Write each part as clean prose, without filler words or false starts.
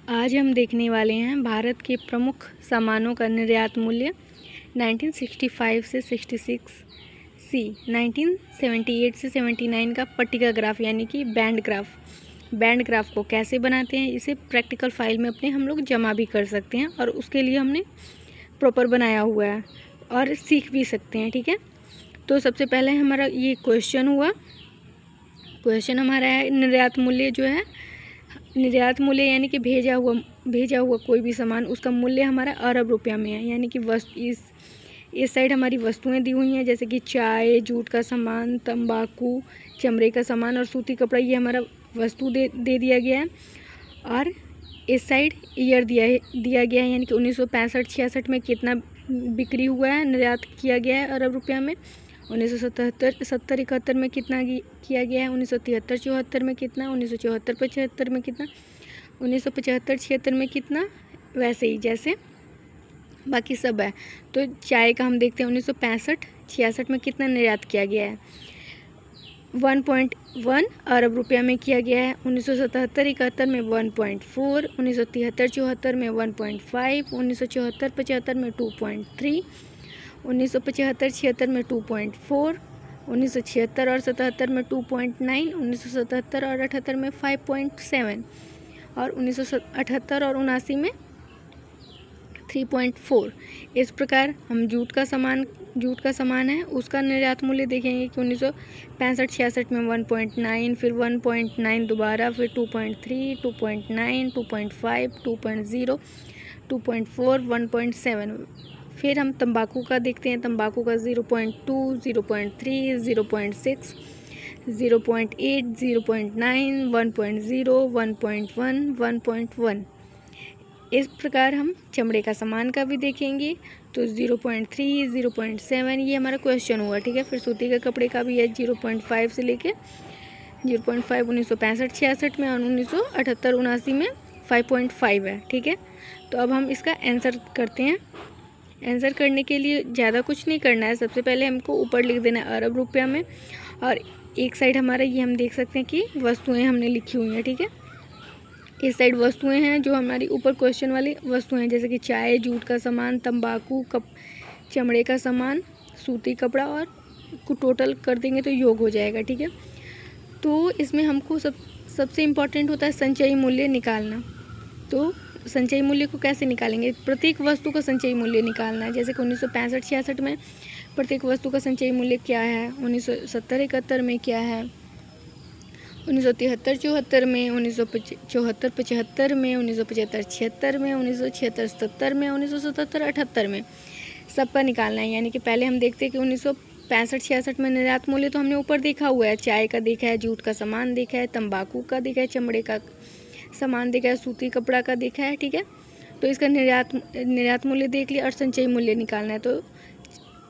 आज हम देखने वाले हैं भारत के प्रमुख सामानों का निर्यात मूल्य 1965 से 66 सी 1978 से 79 का पट्टिका ग्राफ यानी कि बैंड ग्राफ को कैसे बनाते हैं, इसे प्रैक्टिकल फाइल में अपने हम लोग जमा भी कर सकते हैं और उसके लिए हमने प्रॉपर बनाया हुआ है और सीख भी सकते हैं। ठीक है, तो सबसे पहले हमारा ये क्वेश्चन हमारा है निर्यात मूल्य यानी कि भेजा हुआ कोई भी सामान, उसका मूल्य हमारा अरब रुपया में है। यानी कि इस साइड हमारी वस्तुएं दी हुई हैं जैसे कि चाय, जूट का सामान, तंबाकू, चमड़े का सामान और सूती कपड़ा, ये हमारा वस्तु दे दिया गया है। और इस साइड ईयर दिया गया है यानी कि 1965-66 में कितना बिक्री हुआ है, निर्यात किया गया है अरब रुपया में। 1970-71 में कितना किया गया है, 1973-74 में कितना, 1974-75 में कितना, 1975-76 में कितना, वैसे ही जैसे बाकी सब है। तो चाय का हम देखते हैं 1965-66 में कितना निर्यात किया गया है, 1.1 अरब रुपया में किया गया है। 1977-71 में 1.4, 1973-74 में 1.5, 1974-75 में 2.3, 1975-76 में 2.4, 1976 और 77 में 2.9, 1977 और 78 में 5.7 और 1978 और 79 में 3.4। इस प्रकार हम जूट का सामान है उसका निर्यात मूल्य देखेंगे कि 1965-66 में 1.9, फिर 1.9 दोबारा, फिर 2.3, 2.9, 2.5, 2.0, 2.4, 1.7। फिर हम तंबाकू का देखते हैं, तंबाकू का 0.2, 0.3, 0.6, 0.8, 0.9, 1.0, 1.1, 1.1। इस प्रकार हम चमड़े का सामान का भी देखेंगे तो 0.3, 0.7, ये हमारा क्वेश्चन हुआ। ठीक है, फिर सूती के कपड़े का भी है 0.5 से लेके 0.5 1965-66 में और 1978-79 में 5.5 है। ठीक है, तो अब हम इसका आंसर करते हैं। आंसर करने के लिए ज़्यादा कुछ नहीं करना है, सबसे पहले हमको ऊपर लिख देना है अरब रुपया में और एक साइड हमारा ये हम देख सकते हैं कि वस्तुएं हमने लिखी हुई हैं। ठीक है, इस साइड वस्तुएं हैं जो हमारी ऊपर क्वेश्चन वाली वस्तुएं हैं जैसे कि चाय, जूट का सामान, तंबाकू, चमड़े का सामान, सूती कपड़ा और को टोटल कर देंगे तो योग हो जाएगा। ठीक है, तो इसमें हमको सबसे इम्पॉर्टेंट होता है संचयी मूल्य निकालना। तो संचयी मूल्य को कैसे निकालेंगे, प्रत्येक वस्तु का संचयी मूल्य निकालना है। जैसे कि 1965-66 में प्रत्येक वस्तु का संचयी मूल्य क्या है, 1970-71 में क्या है, 1973-74 में, 1974-75 में, 1975-76 में, 1976-77 में, 1977-78 में, सबका निकालना है। यानी कि पहले हम देखते हैं कि 1965-66 में निर्यात मूल्य तो हमने ऊपर देखा हुआ है, चाय का देखा है, जूट का सामान देखा है, तंबाकू का देखा है, चमड़े का सामान देखा है, सूती कपड़ा का देखा है। ठीक है, तो इसका निर्यात मूल्य देख लिया और संचयी मूल्य निकालना है तो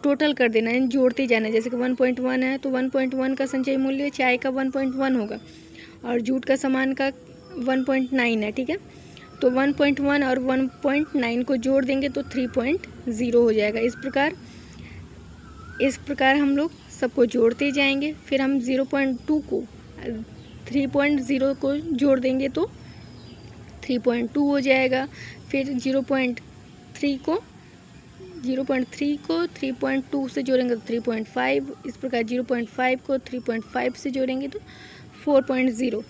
टोटल कर देना है, जोड़ते जाना है। जैसे कि 1.1 है तो 1.1 का संचयी मूल्य चाय का 1.1 होगा और जूट का सामान का 1.9 है। ठीक है, तो 1.1 और 1.9 को जोड़ देंगे तो 3.0 हो जाएगा। इस प्रकार हम लोग सबको जोड़ते जाएंगे। फिर हम 0.2 को 3.0 को जोड़ देंगे तो 3.2 हो जाएगा। फिर 0.3 को 3.2 से जोड़ेंगे तो 3.5। इस प्रकार 0.5 को 3.5 से जोड़ेंगे तो 4.0।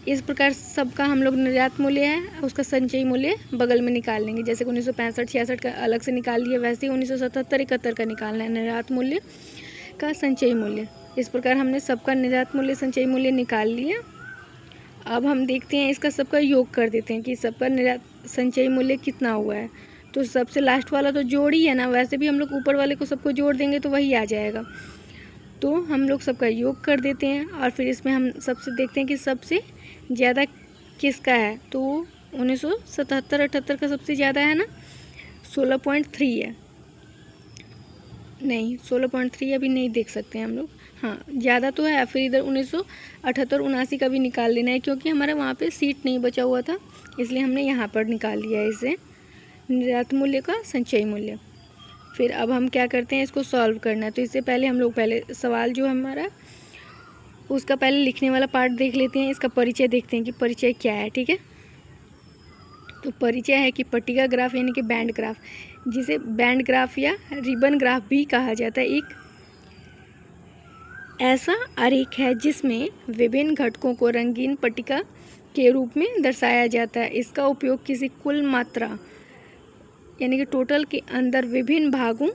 इस प्रकार सबका हम लोग निर्यात मूल्य है उसका संचयी मूल्य बगल में निकाल लेंगे। जैसे कि 1965-66 का अलग से निकाल लिया, वैसे ही 1977-71 का निकालना है निर्यात मूल्य का संचयी मूल्य। इस प्रकार हमने सबका निर्यात मूल्य संचयी मूल्य निकाल लिया। अब हम देखते हैं इसका सबका योग कर देते हैं कि सबका निर्यात संचयी मूल्य कितना हुआ है। तो सबसे लास्ट वाला तो जोड़ ही है ना, वैसे भी हम लोग ऊपर वाले को सबको जोड़ देंगे तो वही आ जाएगा। तो हम लोग सबका योग कर देते हैं और फिर इसमें हम सबसे देखते हैं कि सबसे ज़्यादा किसका है। तो 1977-78 का सबसे ज़्यादा है ना, 16.3 है। नहीं, 16.3 अभी नहीं देख सकते हैं हम लोग, हाँ ज़्यादा तो है। फिर इधर 1978-79 का भी निकाल लेना है क्योंकि हमारा वहाँ पे सीट नहीं बचा हुआ था, इसलिए हमने यहाँ पर निकाल लिया है इसे निर्यात मूल्य का संचयी मूल्य। फिर अब हम क्या करते हैं, इसको सॉल्व करना है। तो इससे पहले हम लोग पहले सवाल जो हमारा उसका पहले लिखने वाला पार्ट देख लेते हैं, इसका परिचय देखते हैं कि परिचय क्या है। ठीक है, तो परिचय है कि पट्टिका ग्राफ यानी कि बैंड ग्राफ, जिसे बैंड ग्राफ या रिबन ग्राफ भी कहा जाता है, एक ऐसा आरेख है जिसमें विभिन्न घटकों को रंगीन पट्टिका के रूप में दर्शाया जाता है। इसका उपयोग किसी कुल मात्रा यानी कि टोटल के अंदर विभिन्न भागों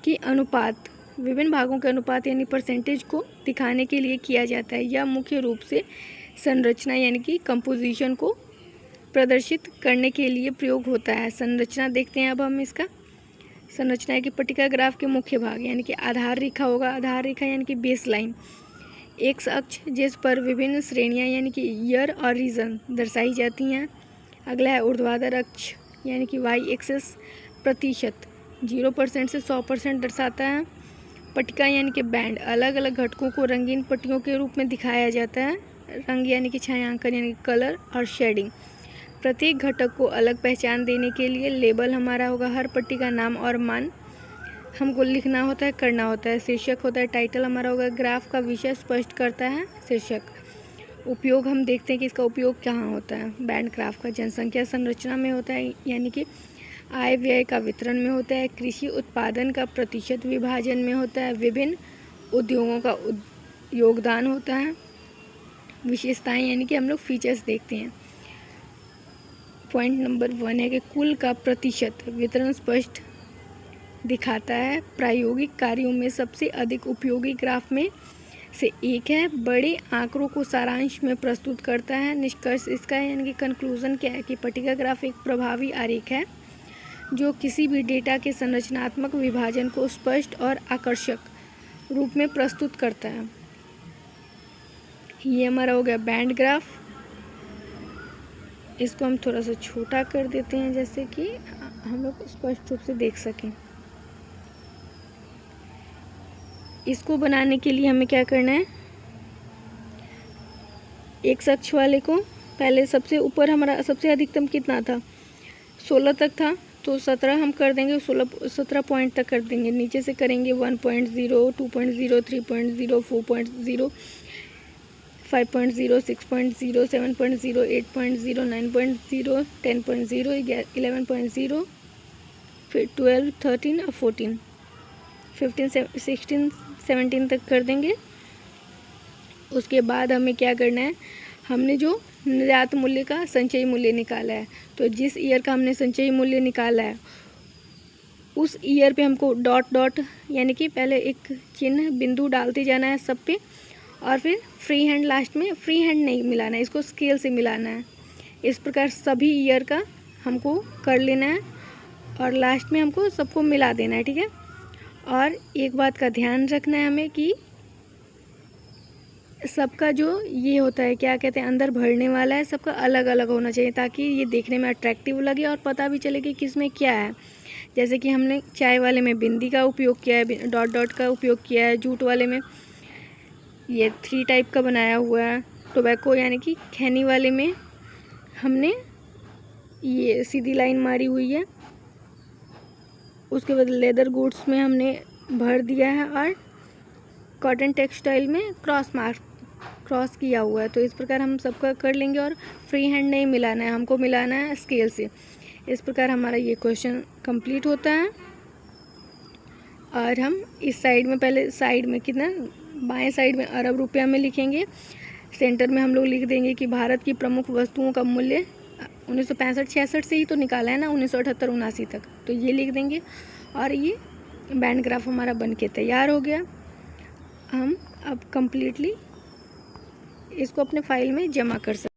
के अनुपात यानी परसेंटेज को दिखाने के लिए किया जाता है। यह मुख्य रूप से संरचना यानी कि कंपोजिशन को प्रदर्शित करने के लिए प्रयोग होता है। संरचना देखते हैं अब हम इसका। संरचना है कि पट्टिका ग्राफ के मुख्य भाग यानी कि आधार रेखा होगा। आधार रेखा यानी कि बेस लाइन, एक्स अक्ष जिस पर विभिन्न श्रेणियां यानी कि ईयर और रीजन दर्शाई जाती हैं। अगला है ऊर्ध्वाधर अक्ष यानी कि वाई एक्सिस, प्रतिशत 0% से 100% दर्शाता है। पट्टिका यानी कि बैंड, अलग अलग घटकों को रंगीन पट्टियों के रूप में दिखाया जाता है। रंग यानी कि छायांकन यानी कि कलर और शेडिंग, प्रत्येक घटक को अलग पहचान देने के लिए लेबल हमारा होगा। हर पट्टी का नाम और मान हमको लिखना होता है, करना होता है। शीर्षक होता है, टाइटल हमारा होगा। ग्राफ का विषय स्पष्ट करता है शीर्षक। उपयोग हम देखते हैं कि इसका उपयोग कहाँ होता है। बैंड ग्राफ का जनसंख्या संरचना में होता है यानी कि आय व्यय का वितरण में होता है। कृषि उत्पादन का प्रतिशत विभाजन में होता है। विभिन्न उद्योगों का योगदान होता है। विशेषताएं यानी कि हम लोग फीचर्स देखते हैं। पॉइंट नंबर 1 है कि कुल का प्रतिशत वितरण स्पष्ट दिखाता है। प्रायोगिक कार्यों में सबसे अधिक उपयोगी ग्राफ में से एक है। बड़े आंकड़ों को सारांश में प्रस्तुत करता है। निष्कर्ष इसका है यानी कि कंक्लूजन क्या है कि पट्टिका ग्राफ एक प्रभावी आरेख है जो किसी भी डेटा के संरचनात्मक विभाजन को स्पष्ट और आकर्षक रूप में प्रस्तुत करता है। ये हमारा हो गया बैंड ग्राफ। इसको हम थोड़ा सा छोटा कर देते हैं जैसे कि हम लोग स्पष्ट रूप से देख सकें। इसको बनाने के लिए हमें क्या करना है, एक अक्ष वाले को पहले सबसे ऊपर हमारा सबसे अधिकतम कितना था, 16 तक था, तो 17 हम कर देंगे, 17 पॉइंट तक कर देंगे। नीचे से करेंगे 1.0, 2.0, 3.0, 4.0, 5.0, 6.0, 7.0, 8.0, 9.0, 10.0, 11.0, फिर 12, 13 और 14, 15, 16, 17 तक कर देंगे। उसके बाद हमें क्या करना है, हमने जो निर्यात मूल्य का संचयी मूल्य निकाला है, तो जिस ईयर का हमने संचयी मूल्य निकाला है उस ईयर पे हमको डॉट डॉट यानी कि पहले एक चिन्ह बिंदु डालते जाना है सब पे, और फिर फ्री हैंड लास्ट में, फ्री हैंड नहीं मिलाना है, इसको स्केल से मिलाना है। इस प्रकार सभी ईयर का हमको कर लेना है और लास्ट में हमको सबको मिला देना है, ठीक है। और एक बात का ध्यान रखना है हमें कि सबका जो ये होता है क्या कहते हैं अंदर भरने वाला है, सबका अलग अलग होना चाहिए ताकि ये देखने में अट्रैक्टिव लगे और पता भी चले कि किस में क्या है। जैसे कि हमने चाय वाले में बिंदी का उपयोग किया है, डॉट डॉट का उपयोग किया है। जूट वाले में ये 3 टाइप का बनाया हुआ है। टोबैको यानी कि खैनी वाले में हमने ये सीधी लाइन मारी हुई है। उसके बाद लेदर गुड्स में हमने भर दिया है और कॉटन टेक्सटाइल में क्रॉस किया हुआ है। तो इस प्रकार हम सबका कर लेंगे और फ्री हैंड नहीं मिलाना है, हमको मिलाना है स्केल से। इस प्रकार हमारा ये क्वेश्चन कंप्लीट होता है। और हम इस साइड में पहले साइड में कितना, बाएं साइड में अरब रुपया में लिखेंगे। सेंटर में हम लोग लिख देंगे कि भारत की प्रमुख वस्तुओं का मूल्य 1965-66 से ही तो निकाला है ना, 1978-79 तक, तो ये लिख देंगे। और ये बैंड ग्राफ हमारा बन के तैयार हो गया। हम अब कम्प्लीटली इसको अपने फाइल में जमा कर सकते हैं।